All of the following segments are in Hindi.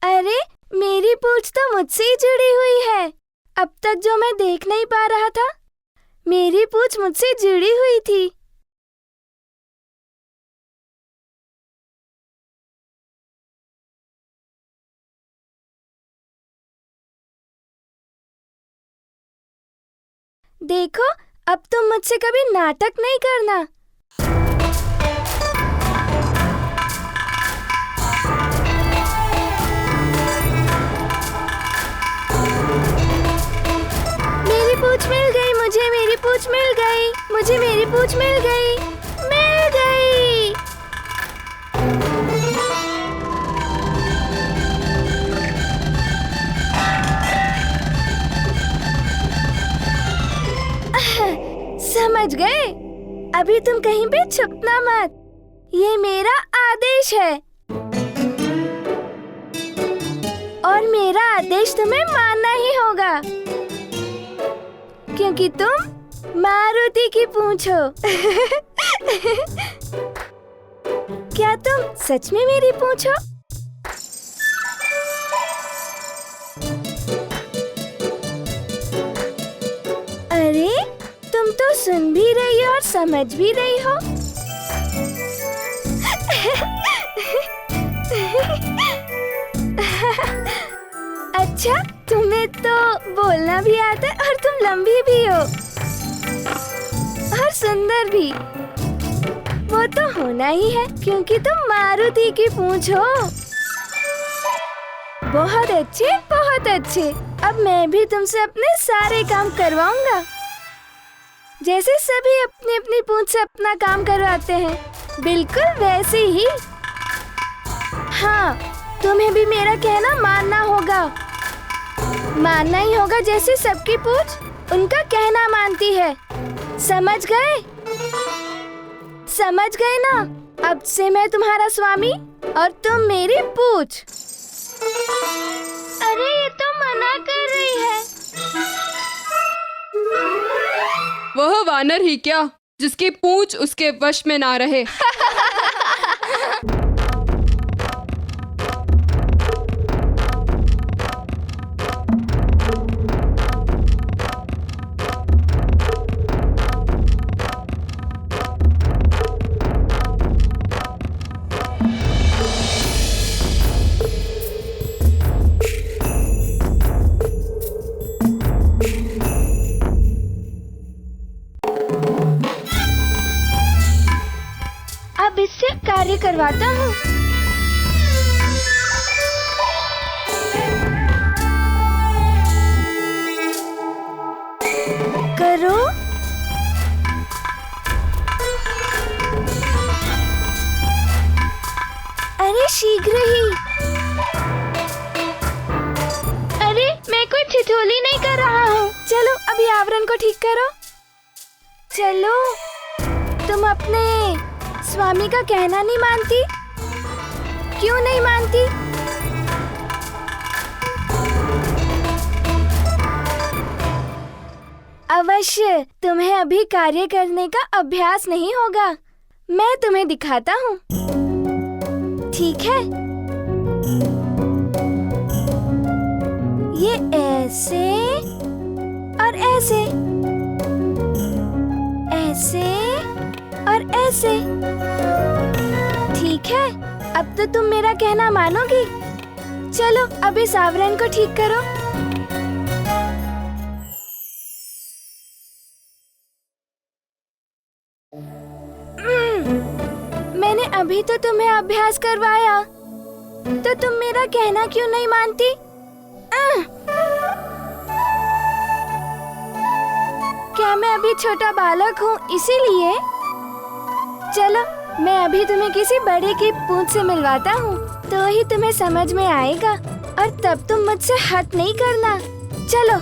अरे मेरी पूंछ तो मुझसे ही जुड़ी हुई है। अब तक जो मैं देख नहीं पा रहा था, मेरी पूंछ मुझसे जुड़ी हुई थी। देखो, अब तुम मुझसे कभी नाटक नहीं करना। मेरी पूंछ मिल गई, मुझे मेरी पूंछ मिल गई, मुझे मेरी पूंछ मिल गई, मिल गई। समझ गए? अभी तुम कहीं पे छुपना मत, ये मेरा आदेश है और मेरा आदेश तुम्हें मानना ही होगा, क्योंकि तुम मारुति की पूंछ हो। क्या तुम सच में मेरी पूंछ हो? अरे तुम तो सुन भी रही हो और समझ भी रही हो। अच्छा, तुम्हें तो बोलना भी आता है और तुम लंबी भी हो और सुंदर भी। वो तो होना ही है, क्योंकि तुम मारुति की पूंछ हो। बहुत अच्छे, बहुत अच्छे। अब मैं भी तुमसे अपने सारे काम करवाऊंगा, जैसे सभी अपनी अपनी पूंछ से अपना काम करवाते हैं, बिल्कुल वैसे ही। हाँ, तुम्हें भी मेरा कहना मानना होगा। मानना ही होगा, जैसे सबकी पूंछ उनका कहना मानती है। समझ गए? समझ गए ना? अब से मैं तुम्हारा स्वामी और तुम मेरी पूंछ। अरे ये तो मना कर रही है। वह वानर ही क्या, जिसकी पूंछ उसके वश में ना रहे। अब इससे कार्य करवाता हूँ। करो। अरे शीघ्र ही। अरे मैं कोई ठिठोली नहीं कर रहा हूँ। चलो अभी आवरण को ठीक करो। चलो, तुम अपने स्वामी का कहना नहीं मानती? क्यों नहीं मानती? अवश्य तुम्हें अभी कार्य करने का अभ्यास नहीं होगा। मैं तुम्हें दिखाता हूँ, ठीक है? ये ऐसे और ऐसे, ऐसे और ऐसे, ठीक है? अब तो तुम मेरा कहना मानोगी। चलो अब इस आवरण को ठीक करो। मैंने अभी तो तुम्हें अभ्यास करवाया, तो तुम मेरा कहना क्यों नहीं मानती? क्या मैं अभी छोटा बालक हूँ इसीलिए? चलो मैं अभी तुम्हें किसी बड़े की पूंछ से मिलवाता हूँ, तो ही तुम्हें समझ में आएगा, और तब तुम मुझसे हट नहीं करना। चलो।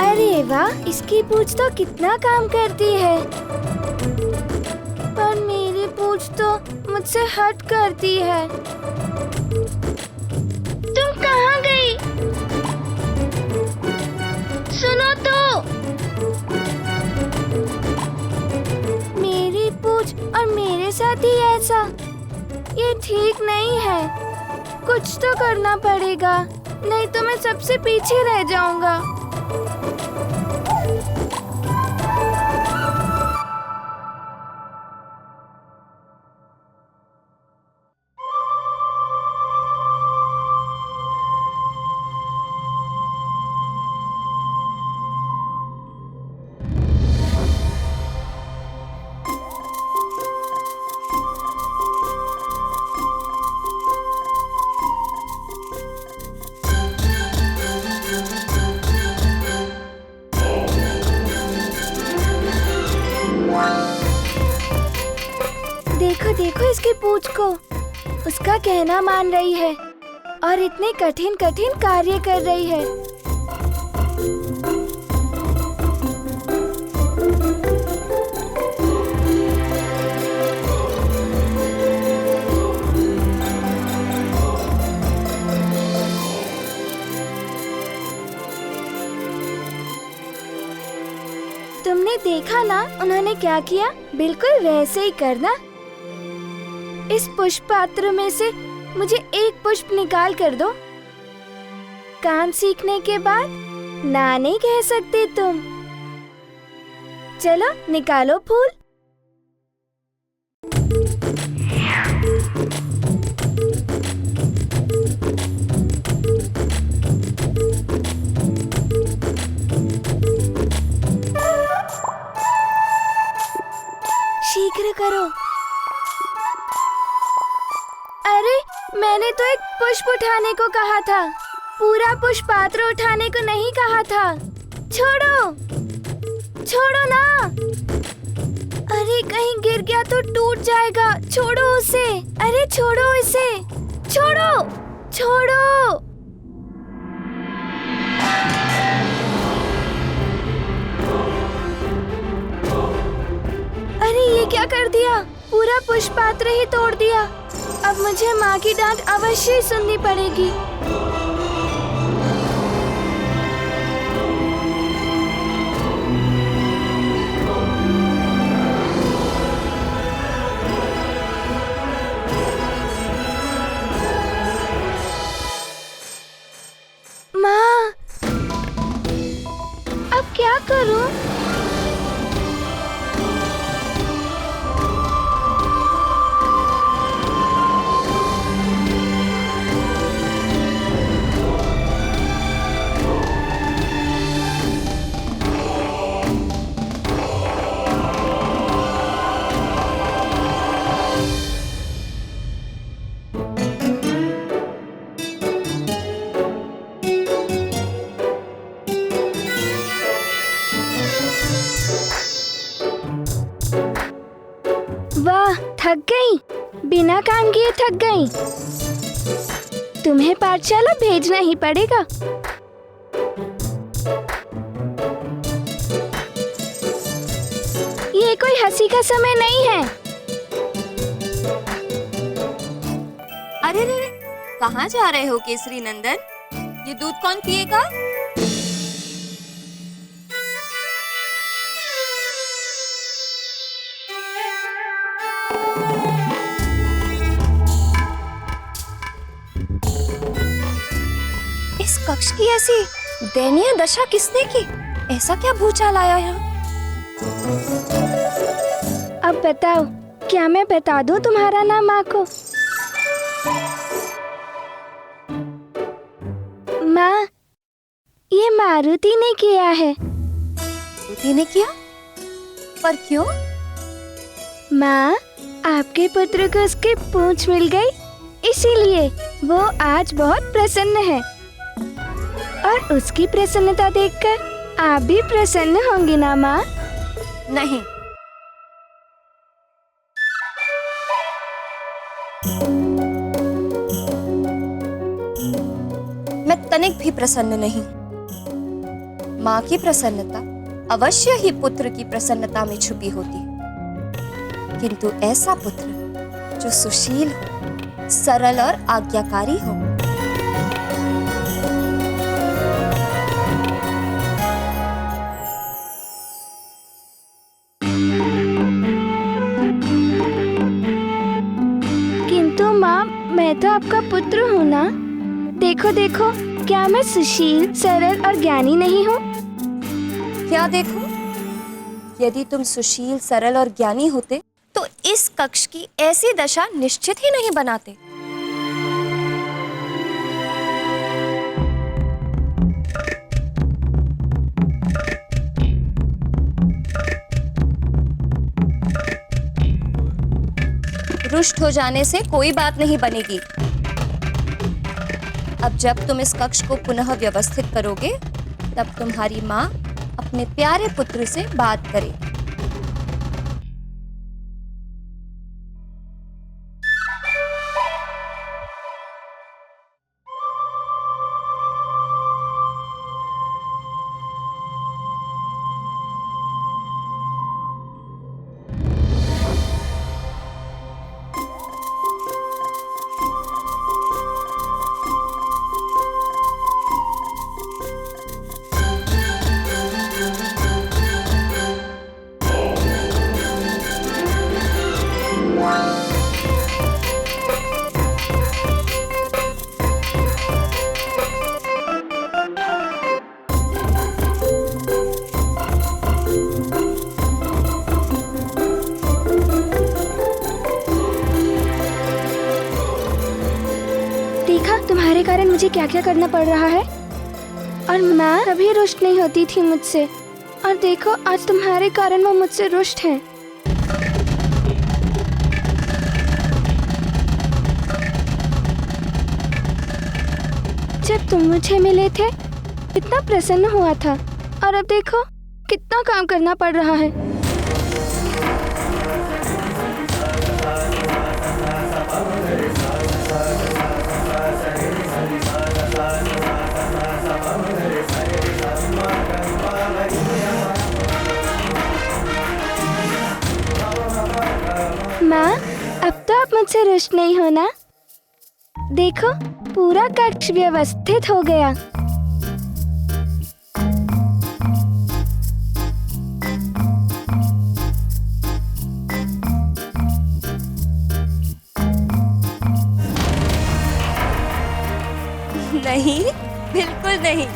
अरे वाह, इसकी पूंछ तो कितना काम करती है, पर मेरी पूंछ तो मुझसे हट करती है। तुम कहाँ गई? साथ ही ऐसा, ये ठीक नहीं है। कुछ तो करना पड़ेगा, नहीं तो मैं सबसे पीछे रह जाऊंगा। देखो देखो इसकी पूंछ को, उसका कहना मान रही है और इतने कठिन कठिन कार्य कर रही है। तुमने देखा ना उन्होंने क्या किया? बिल्कुल वैसे ही करना। इस पुष्प पात्र में से मुझे एक पुष्प निकाल कर दो। काम सीखने के बाद ना नहीं कह सकते तुम। चलो निकालो फूल। शीघ्र करो। अरे मैंने तो एक पुष्प उठाने को कहा था, पूरा पुष्प पात्र उठाने को नहीं कहा था। छोड़ो छोड़ो ना। अरे कहीं गिर गया तो टूट जाएगा। छोड़ो उसे। अरे छोड़ो इसे। छोड़ो छोड़ो। अरे ये क्या कर दिया? पूरा पुष्प पात्र ही तोड़ दिया। अब मुझे माँ की डांट अवश्य ही सुननी पड़ेगी। माँ, अब क्या करूं? वाह, थक गई। बिना काम किए थक गई। तुम्हें पाठशाला भेजना ही पड़ेगा। ये कोई हंसी का समय नहीं है। अरे रे, कहाँ जा रहे हो केसरी नंदन? ये दूध कौन पिएगा? इस कक्ष की ऐसी दयनीय दशा किसने की? ऐसा क्या भूचाल आया यहाँ? अब बताओ, क्या मैं बता दूं तुम्हारा नाम माँ को? माँ, ये मारुति ने किया है। मारुति ने किया? पर क्यों? माँ, आपके पुत्र को उसकी पूंछ मिल गई, इसीलिए वो आज बहुत प्रसन्न है। और उसकी प्रसन्नता देखकर आप भी प्रसन्न होंगी ना माँ? नहीं, मैं तनिक भी प्रसन्न नहीं। माँ की प्रसन्नता अवश्य ही पुत्र की प्रसन्नता में छुपी होती है, किंतु ऐसा पुत्र जो सुशील हो, सरल और आज्ञाकारी हो। देखो देखो, क्या मैं सुशील, सरल और ज्ञानी नहीं हूँ? क्या देखो? यदि तुम सुशील, सरल और ज्ञानी होते तो इस कक्ष की ऐसी दशा निश्चित ही नहीं बनाते। रुष्ट हो जाने से कोई बात नहीं बनेगी। अब जब तुम इस कक्ष को पुनः व्यवस्थित करोगे, तब तुम्हारी माँ अपने प्यारे पुत्र से बात करे। देखा, तुम्हारे कारण मुझे क्या क्या करना पड़ रहा है। और मैं कभी रुष्ट नहीं होती थी मुझसे, और देखो आज तुम्हारे कारण वो मुझसे रुष्ट हैं। जब तुम मुझे मिले थे कितना प्रसन्न हुआ था, और अब देखो कितना काम करना पड़ रहा है। माँ, अब तो आप मुझसे रुष्ट नहीं हो ना? देखो, पूरा कक्ष व्यवस्थित हो गया। नहीं, बिल्कुल नहीं।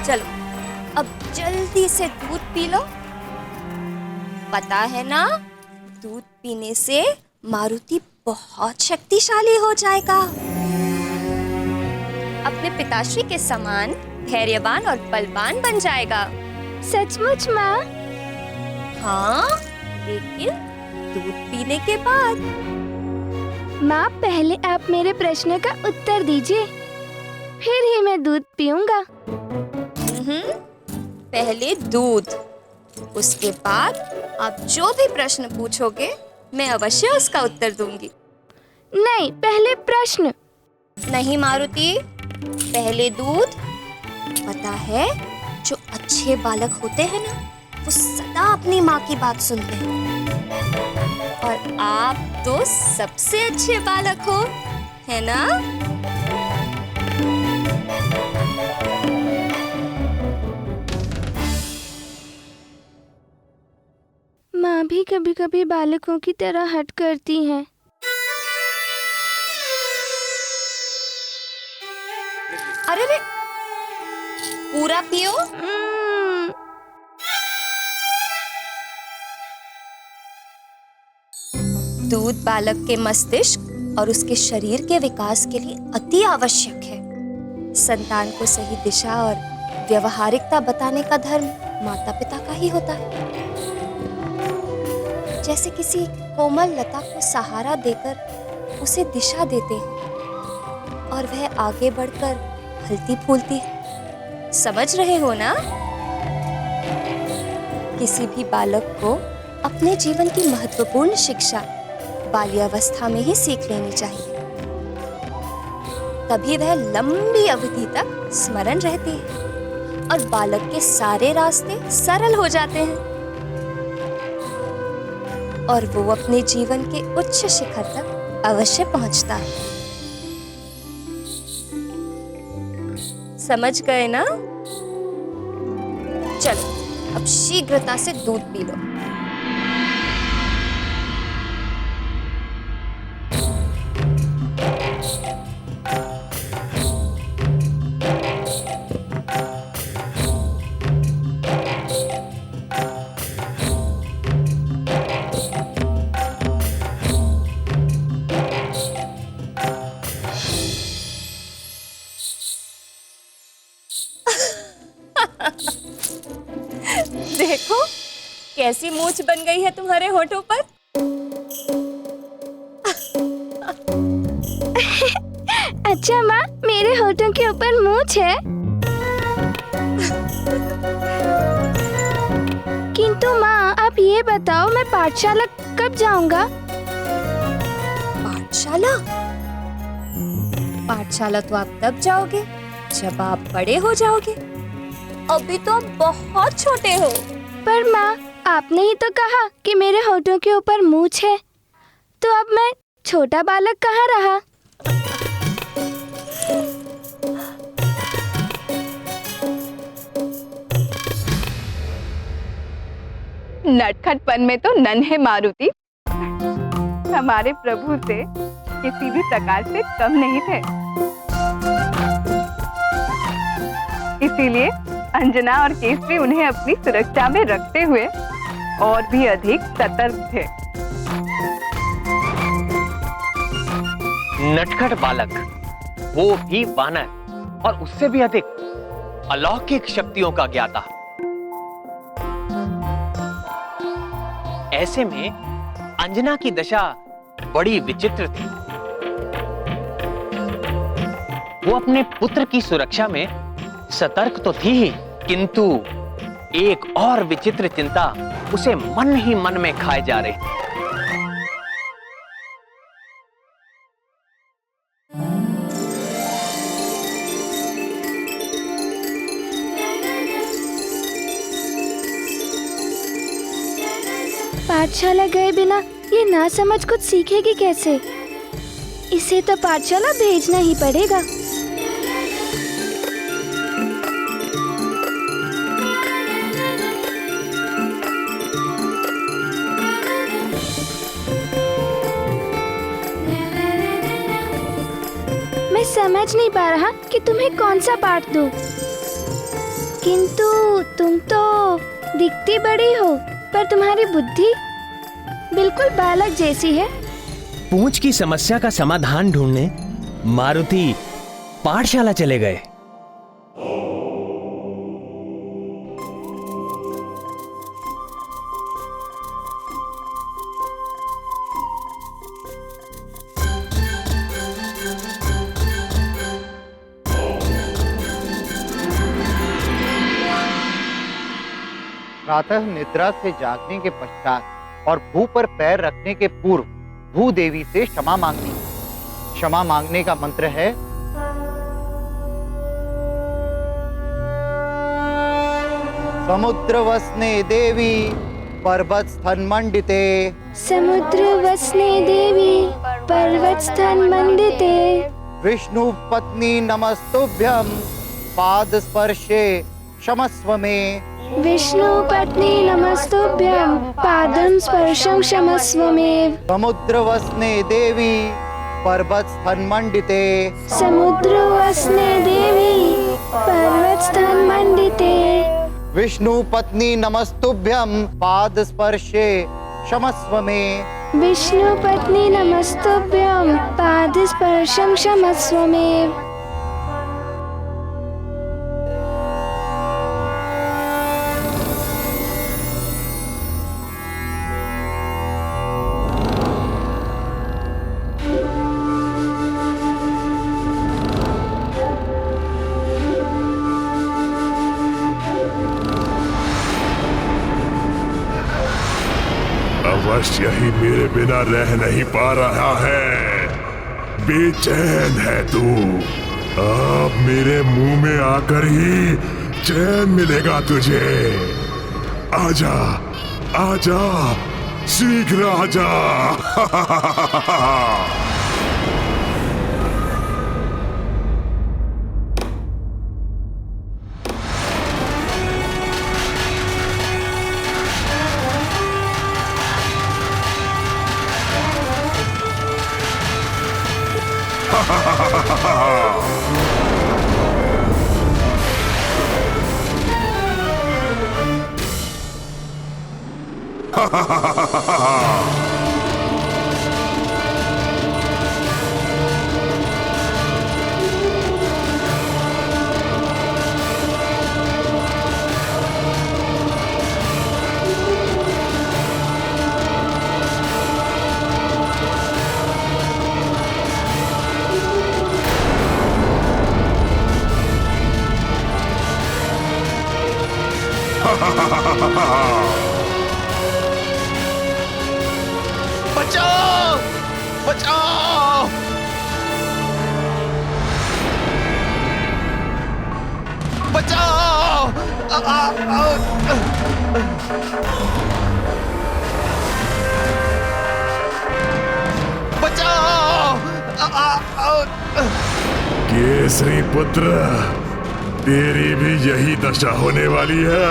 चलो, अब जल्दी से दूध पी लो। पता है ना, दूध पीने से मारुति बहुत शक्तिशाली हो जाएगा। अपने पिताश्री के समान धैर्यवान और बलवान बन जाएगा। सचमुच माँ? हाँ, लेकिन दूध पीने के बाद। माँ, पहले आप मेरे प्रश्न का उत्तर दीजिए, फिर ही मैं दूध पीऊंगा। पहले दूध, उसके बाद आप जो भी प्रश्न पूछोगे मैं अवश्य उसका उत्तर दूंगी। नहीं, पहले प्रश्न। नहीं मारुति, पहले दूध। पता है, जो अच्छे बालक होते हैं ना, वो सदा अपनी माँ की बात सुनते हैं। और आप तो सबसे अच्छे बालक हो, है ना? माँ भी कभी कभी बालकों की तरह हट करती हैं। अरे रे, पूरा पियो। दूध बालक के मस्तिष्क और उसके शरीर के विकास के लिए अति आवश्यक है। संतान को सही दिशा और व्यवहारिकता बताने का धर्म माता पिता का ही होता है। जैसे किसी कोमल लता को सहारा देकर उसे दिशा देते हैं और वह आगे बढ़कर फलती फूलती है। समझ रहे हो ना? किसी भी बालक को अपने जीवन की महत्वपूर्ण शिक्षा बाल्यावस्था में ही सीख लेनी चाहिए, तभी वह लंबी अवधि तक स्मरण रहती है और बालक के सारे रास्ते सरल हो जाते हैं और वो अपने जीवन के उच्च शिखर तक अवश्य पहुंचता है। समझ गए ना? चलो अब शीघ्रता से दूध पी लो। देखो कैसी मूंछ बन गई है तुम्हारे होठों पर। अच्छा माँ, मेरे होठों के ऊपर मूंछ है। किंतु माँ, आप ये बताओ मैं पाठशाला कब जाऊंगा? पाठशाला? पाठशाला तो आप तब जाओगे जब आप बड़े हो जाओगे। अभी तो आप बहुत छोटे हो। पर माँ, आपने ही तो कहा कि मेरे होठों के ऊपर मूंछ है, तो अब मैं छोटा बालक कहाँ रहा? नटखटपन में तो नन्हे मारुति हमारे प्रभु से किसी भी प्रकार से कम नहीं थे। इसीलिए अंजना और केसरी उन्हें अपनी सुरक्षा में रखते हुए और भी अधिक सतर्क थे। नटखट बालक, वो भी वानर, और उससे भी अधिक अलौकिक शक्तियों का ज्ञाता। ऐसे में अंजना की दशा बड़ी विचित्र थी। वो अपने पुत्र की सुरक्षा में सतर्क तो थी ही, किंतु एक और विचित्र चिंता उसे मन ही मन में खाए जा रही थी। पाठशाला गए बिना ये ना समझ कुछ सीखेगी कैसे? इसे तो पाठशाला भेजना ही पड़ेगा। मैं समझ नहीं पा रहा कि तुम्हें कौन सा पाठ दूं। किंतु तुम तो दिखती बड़ी हो, पर तुम्हारी बुद्धि बिल्कुल बालक जैसी है। पूंछ की समस्या का समाधान ढूंढने मारुति पाठशाला चले गए। प्रातः निद्रा से जागने के पश्चात और भू पर पैर रखने के पूर्व भू देवी से क्षमा मांगनी। क्षमा मांगने का मंत्र है समुद्र वसने देवी पर्वत स्थन मंडिते। समुद्र वसने देवी पर्वत स्थन मंडिते। विष्णु पत्नी नमस्तुभ्यं पाद स्पर्शे क्षमस्व में। विष्णु पत्नी नमस्तुभ्यं पादं स्पर्शं क्षमस्वमेव। समुद्र वसने देवी पर्वत स्थन मंडिते। समुद्र वसने देवी पर्वत स्थन मंडिते। विष्णु पत्नी नमस्तुभ्यं पाद स्पर्शे क्षमस्व में। विष्णु पत्नी नमस्तुभ्यं पाद स्पर्शं क्षमस्वमेव। अवश्य ही मेरे बिना रह नहीं पा रहा है। बेचैन है तू। अब मेरे मुंह में आकर ही चैन मिलेगा तुझे। आजा, आजा, शीघ्र आजा। बचाओ बचाओ बचाओ बचाओ केसरी पुत्र, तेरी भी यही दशा होने वाली है।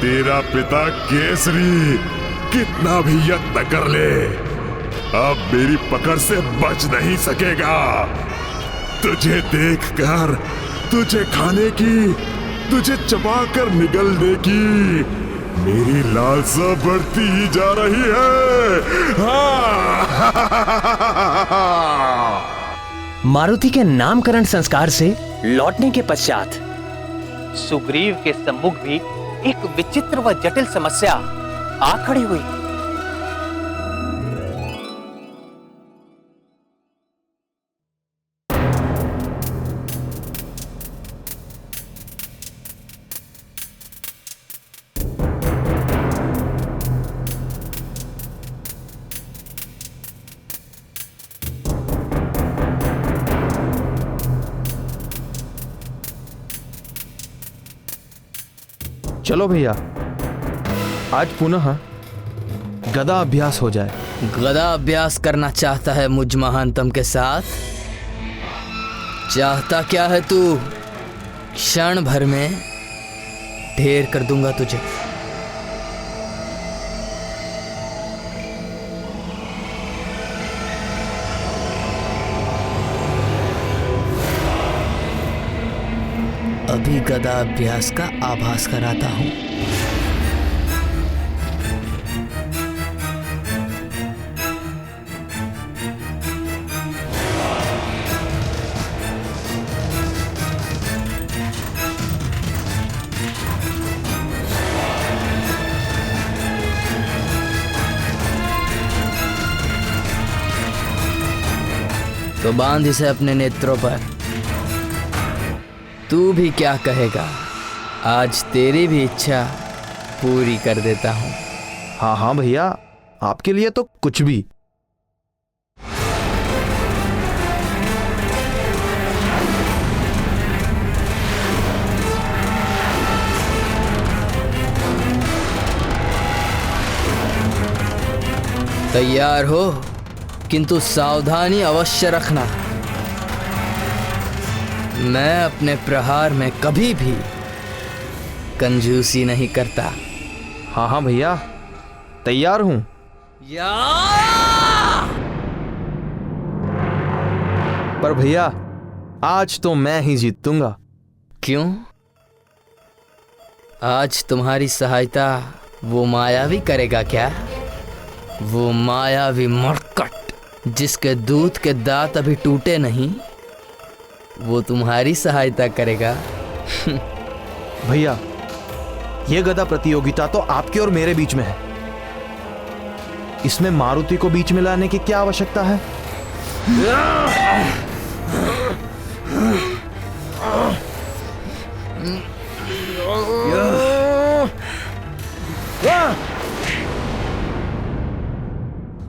तेरा पिता केसरी कितना भी यत्न कर ले, अब मेरी पकड़ से बच नहीं सकेगा। तुझे देखकर, तुझे खाने की, तुझे चबाकर निगलने की मेरी लालसा बढ़ती ही जा रही है। मारुति के नामकरण संस्कार से लौटने के पश्चात सुग्रीव के सम्मुख भी एक विचित्र व जटिल समस्या आ खड़ी हुई। चलो भैया, आज पुनः गदा अभ्यास हो जाए। गदा अभ्यास करना चाहता है मुझ महानतम के साथ? चाहता क्या है तू? क्षण भर में ढेर कर दूंगा तुझे। अभी गदा अभ्यास का आभास कराता हूं। तो बांध इसे अपने नेत्रों पर। तू भी क्या कहेगा? आज तेरी भी इच्छा पूरी कर देता हूं। हाँ हाँ भैया, आपके लिए तो कुछ भी। तैयार हो, किंतु सावधानी अवश्य रखना। मैं अपने प्रहार में कभी भी कंजूसी नहीं करता। हाँ हाँ भैया, तैयार हूं। पर भैया, आज तो मैं ही जीतूंगा। क्यों? आज तुम्हारी सहायता वो मायावी करेगा क्या? वो मायावी मरकट जिसके दूध के दांत अभी टूटे नहीं, वो तुम्हारी सहायता करेगा। भैया, ये गदा प्रतियोगिता तो आपके और मेरे बीच में है। इसमें मारुति को बीच में लाने की क्या आवश्यकता है?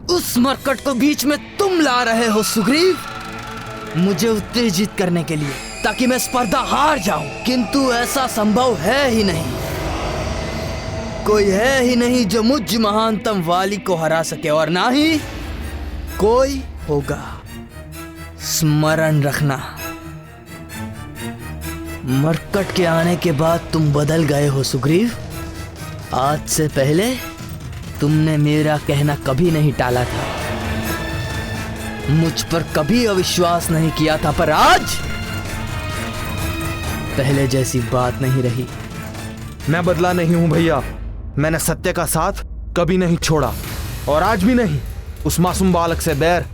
उस मरकट को बीच में तुम ला रहे हो सुग्रीव, मुझे उत्तेजित करने के लिए, ताकि मैं स्पर्धा हार जाऊं। किंतु ऐसा संभव है ही नहीं। कोई है ही नहीं जो मुझ महानतम वाली को हरा सके, और ना ही कोई होगा। स्मरण रखना, मरकट के आने के बाद तुम बदल गए हो सुग्रीव। आज से पहले तुमने मेरा कहना कभी नहीं टाला था। मुझ पर कभी अविश्वास नहीं किया था, पर आज पहले जैसी बात नहीं रही। मैं बदला नहीं हूं भैया। मैंने सत्य का साथ कभी नहीं छोड़ा और आज भी नहीं। उस मासूम बालक से बैर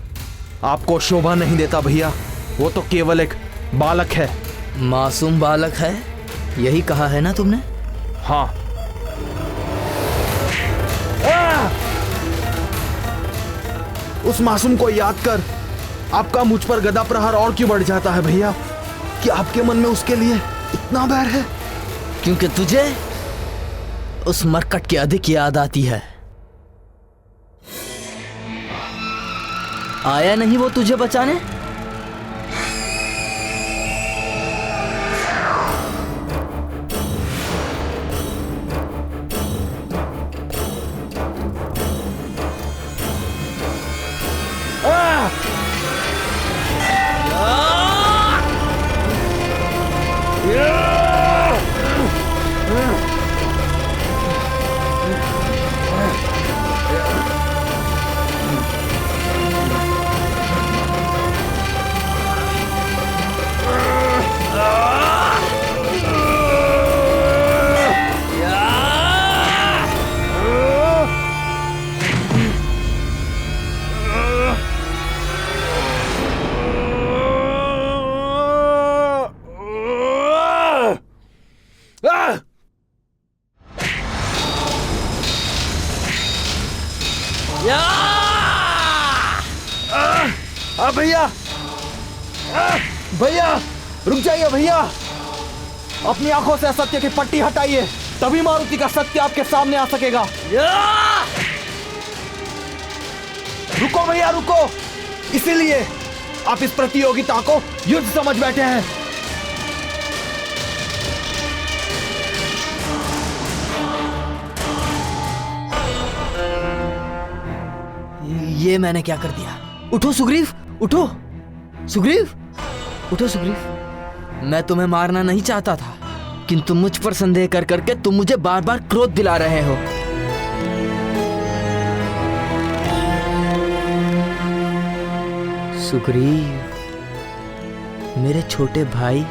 आपको शोभा नहीं देता भैया। वो तो केवल एक बालक है। मासूम बालक है, यही कहा है ना तुमने? हाँ। उस मासूम को याद कर आपका मुझ पर गदा प्रहार और क्यों बढ़ जाता है भैया? कि आपके मन में उसके लिए इतना बैर है? क्योंकि तुझे उस मरकट की अधिक याद आती है। आया नहीं वो तुझे बचाने? भैया भैया रुक जाइए भैया। अपनी आंखों से असत्य की पट्टी हटाइए, तभी मारुति का सत्य आपके सामने आ सकेगा। रुको भैया रुको। इसीलिए आप इस प्रतियोगिता को युद्ध समझ बैठे हैं। ये मैंने क्या कर दिया? उठो सुग्रीव, उठो सुग्रीव, उठो सुग्रीव। मैं तुम्हें मारना नहीं चाहता था, किंतु मुझ पर संदेह कर करके तुम मुझे बार बार क्रोध दिला रहे हो। सुग्रीव, मेरे छोटे भाई,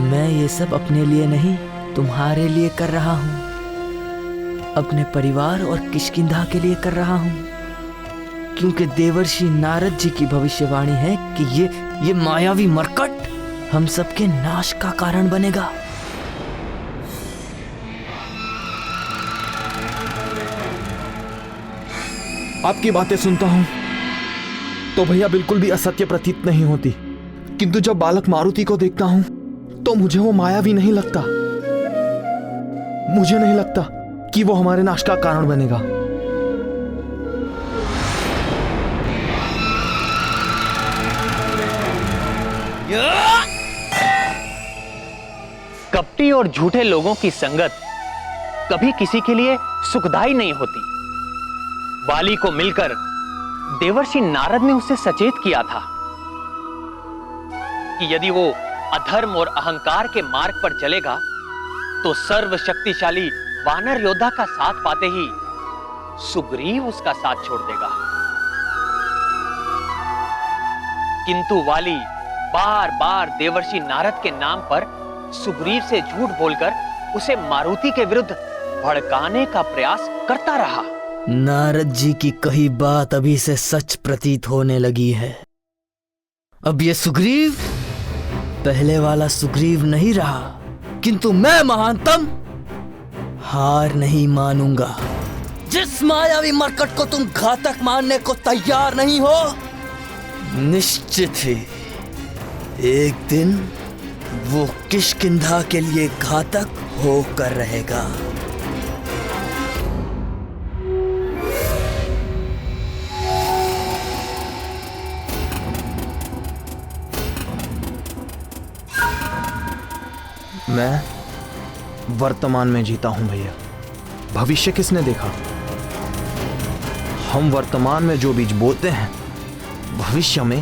मैं ये सब अपने लिए नहीं तुम्हारे लिए कर रहा हूं। अपने परिवार और किष्किंधा के लिए कर रहा हूं, क्योंकि देवर्षि नारद जी की भविष्यवाणी है कि ये मायावी मरकट हम सबके नाश का कारण बनेगा। आपकी बातें सुनता हूं तो भैया बिल्कुल भी असत्य प्रतीत नहीं होती, किंतु जब बालक मारुति को देखता हूं तो मुझे वो मायावी नहीं लगता। मुझे नहीं लगता कि वो हमारे नाश का कारण बनेगा। कपटी और झूठे लोगों की संगत कभी किसी के लिए सुखदायी नहीं होती। वाली को मिलकर देवर्षि नारद ने उसे सचेत किया था कि यदि वो अधर्म और अहंकार के मार्ग पर चलेगा तो सर्वशक्तिशाली वानर योद्धा का साथ पाते ही सुग्रीव उसका साथ छोड़ देगा। किंतु वाली बार बार देवर्षि नारद के नाम पर सुग्रीव से झूठ बोलकर उसे मारुति के विरुद्ध भड़काने का प्रयास करता रहा। नारद जी की कही बात अभी से सच प्रतीत होने लगी है। अब ये सुग्रीव पहले वाला सुग्रीव नहीं रहा, किंतु मैं महानतम हार नहीं मानूंगा। जिस मायावी मरकट को तुम घातक मानने को तैयार नहीं हो, निश्चित ही एक दिन वो किष्किंधा के लिए घातक होकर रहेगा। मैं वर्तमान में जीता हूं भैया, भविष्य किसने देखा? हम वर्तमान में जो बीज बोते हैं, भविष्य में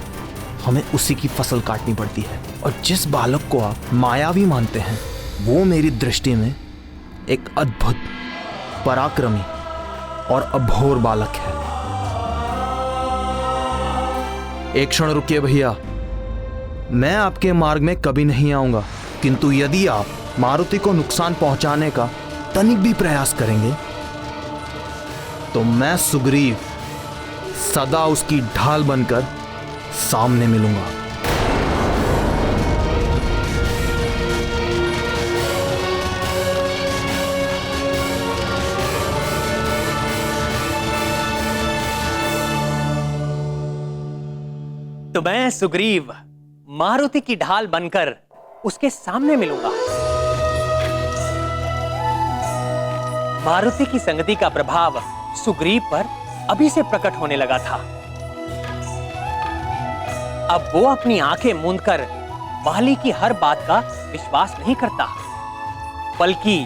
हमें उसी की फसल काटनी पड़ती है। और जिस बालक को आप मायावी मानते हैं, वो मेरी दृष्टि में एक अद्भुत, पराक्रमी और अभोर बालक है। एक क्षण रुकिए भैया, मैं आपके मार्ग में कभी नहीं आऊंगा, किंतु यदि आप मारुति को नुकसान पहुंचाने का तनिक भी प्रयास करेंगे तो मैं सुग्रीव सदा उसकी ढाल बनकर सामने मिलूंगा। तो मैं सुग्रीव मारुति की ढाल बनकर उसके सामने मिलूंगा। मारुति की संगति का प्रभाव सुग्रीव पर अभी से प्रकट होने लगा था। अब वो अपनी आंखें मूंदकर वाली की हर बात का विश्वास नहीं करता, बल्कि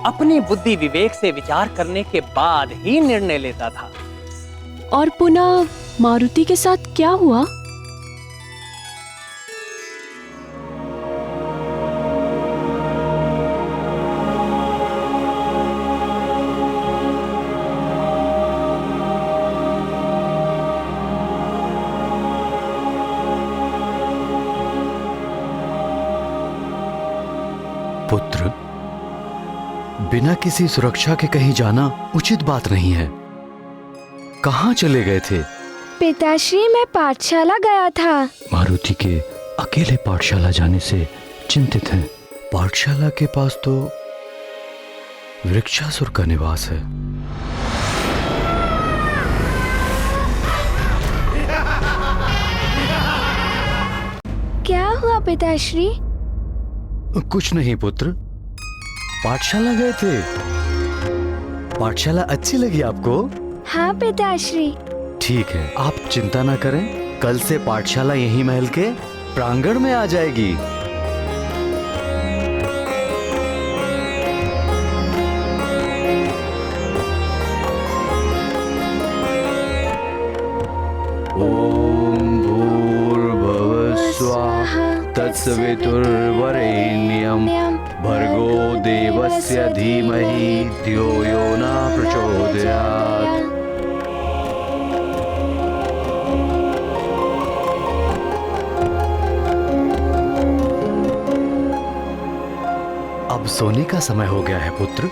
अपनी बुद्धि विवेक से विचार करने के बाद ही निर्णय लेता था। और पुनः मारुति के साथ क्या हुआ? पुत्र, बिना किसी सुरक्षा के कहीं जाना उचित बात नहीं है। कहाँ चले गए थे? पिताश्री, मैं पाठशाला गया था। मारुति के अकेले पाठशाला जाने से चिंतित हैं। पाठशाला के पास तो वृक्षासुर का निवास है। क्या हुआ पिताश्री? कुछ नहीं पुत्र, पाठशाला गए थे। पाठशाला अच्छी लगी आपको? हाँ पिताश्री। ठीक है, आप चिंता ना करें, कल से पाठशाला यही महल के प्रांगण में आ जाएगी। ओम भूर्भुवः स्वाहा तत्सवितुर्वरेण्यं भर्गो देवस्य धीमहि धियो यो न प्रचोदयात्। अब सोने का समय हो गया है पुत्र।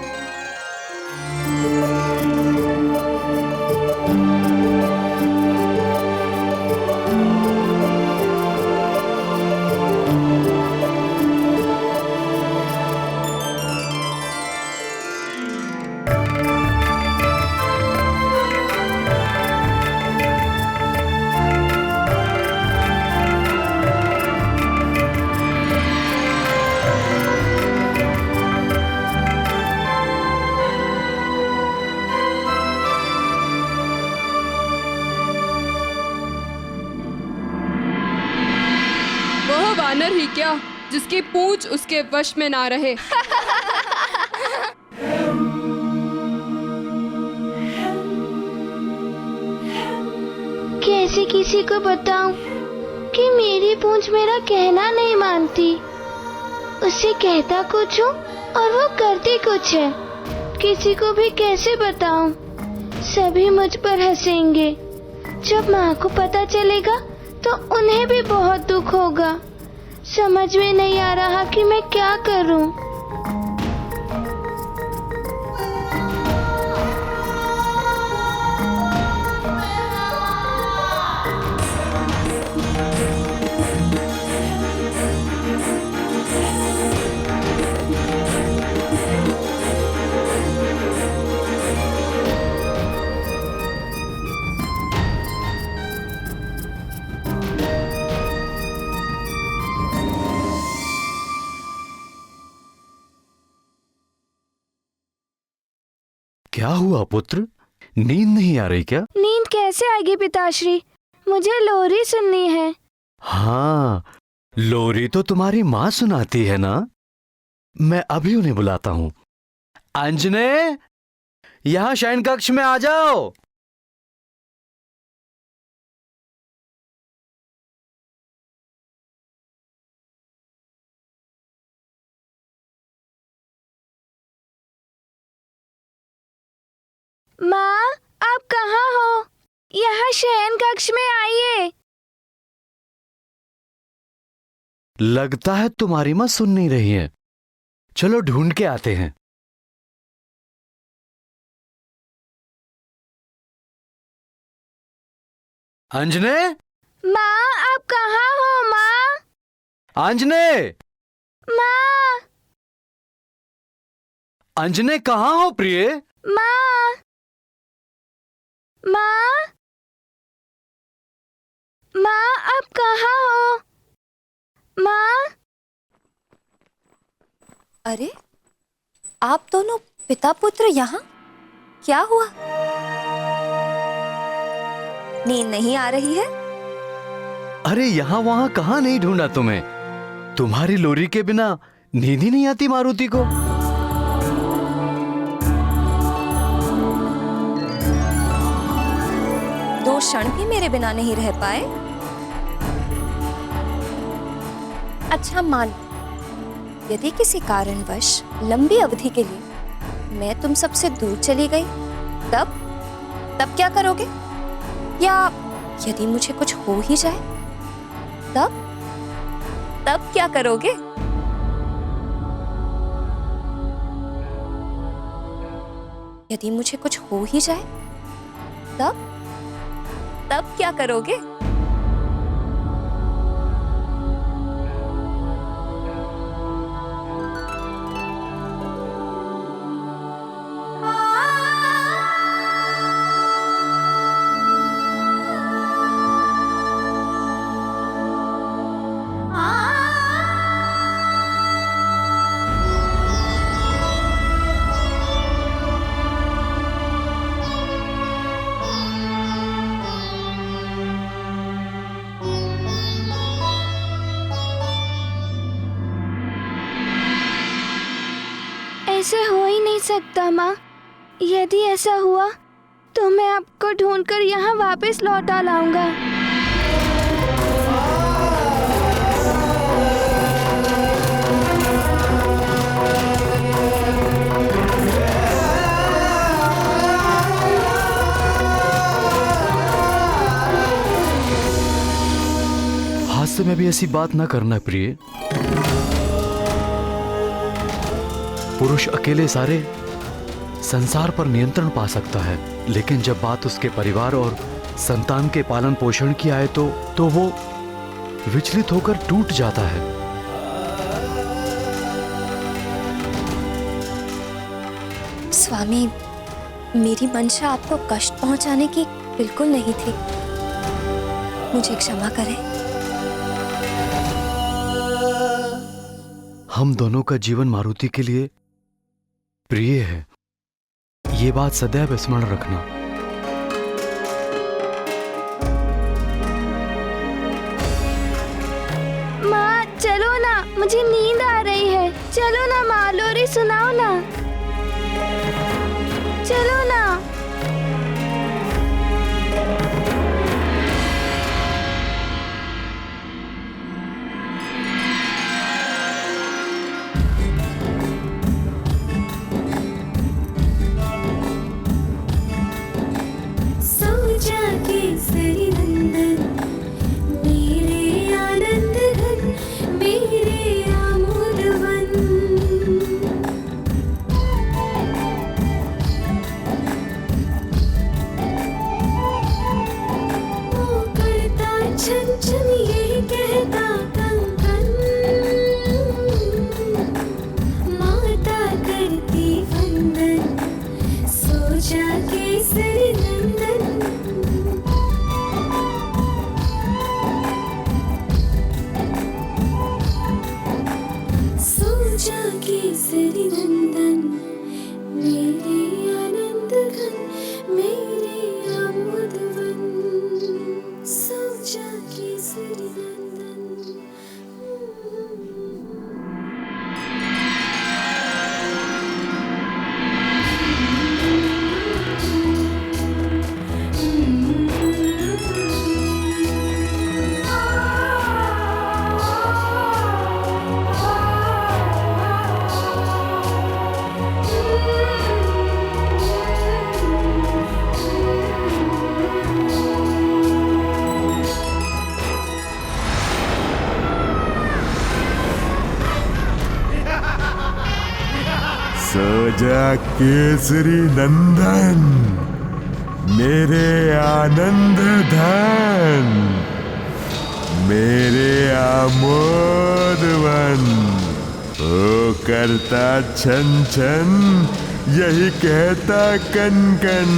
वानर ही क्या, जिसकी पूंछ उसके वश में ना रहे। कैसे किसी को बताऊं कि मेरी पूंछ मेरा कहना नहीं मानती। उसे कहता कुछ हूँ और वो करती कुछ है। किसी को भी कैसे बताऊं? सभी मुझ पर हंसेंगे। जब माँ को पता चलेगा तो उन्हें भी बहुत दुख होगा। समझ में नहीं आ रहा कि मैं क्या करूं। क्या हुआ पुत्र, नींद नहीं आ रही क्या? नींद कैसे आएगी पिताश्री, मुझे लोरी सुननी है। हाँ, लोरी तो तुम्हारी माँ सुनाती है ना। मैं अभी उन्हें बुलाता हूँ। अंजने, यहाँ शयन कक्ष में आ जाओ। माँ, आप कहाँ हो? यहाँ शयन कक्ष में आइए। लगता है तुम्हारी मां सुन नहीं रही है। चलो ढूंढ के आते हैं। अंजने, माँ, आप कहाँ हो माँ? अंजने, माँ, अंजने कहाँ हो प्रिय? माँ, माँ, माँ, आप कहाँ हो? माँ। अरे, आप दोनों पिता पुत्र यहाँ? क्या हुआ? नींद नहीं आ रही है? अरे यहाँ वहां कहाँ नहीं ढूंढा तुम्हें। तुम्हारी लोरी के बिना नींद ही नहीं आती मारुति को। दो क्षण भी मेरे बिना नहीं रह पाए? अच्छा मान, यदि किसी कारणवश लंबी अवधि के लिए मैं तुम सबसे दूर चली गई, तब क्या करोगे? या यदि मुझे कुछ हो ही जाए, तब क्या करोगे? यदि मुझे कुछ हो ही जाए, तब क्या करोगे? ऐसे हो ही नहीं सकता माँ। यदि ऐसा हुआ तो मैं आपको ढूंढकर यहाँ वापस लौटा लाऊंगा। हास्य में भी ऐसी बात ना करना प्रिय। पुरुष अकेले सारे संसार पर नियंत्रण पा सकता है, लेकिन जब बात उसके परिवार और संतान के पालन पोषण की आए तो वो विचलित होकर टूट जाता है। स्वामी, मेरी मंशा आपको कष्ट पहुंचाने की बिल्कुल नहीं थी। मुझे क्षमा करें। हम दोनों का जीवन मारुति के लिए प्रिय है, ये बात सदैव स्मरण रखना। माँ चलो ना, मुझे नींद आ रही है। चलो ना माँ, लोरी सुनाओ ना। चलो ना। Keep राजा केसरी नंदन, मेरे आनंद धन, मेरे आमोदवन, ओ करता छन छन, यही कहता कन कन।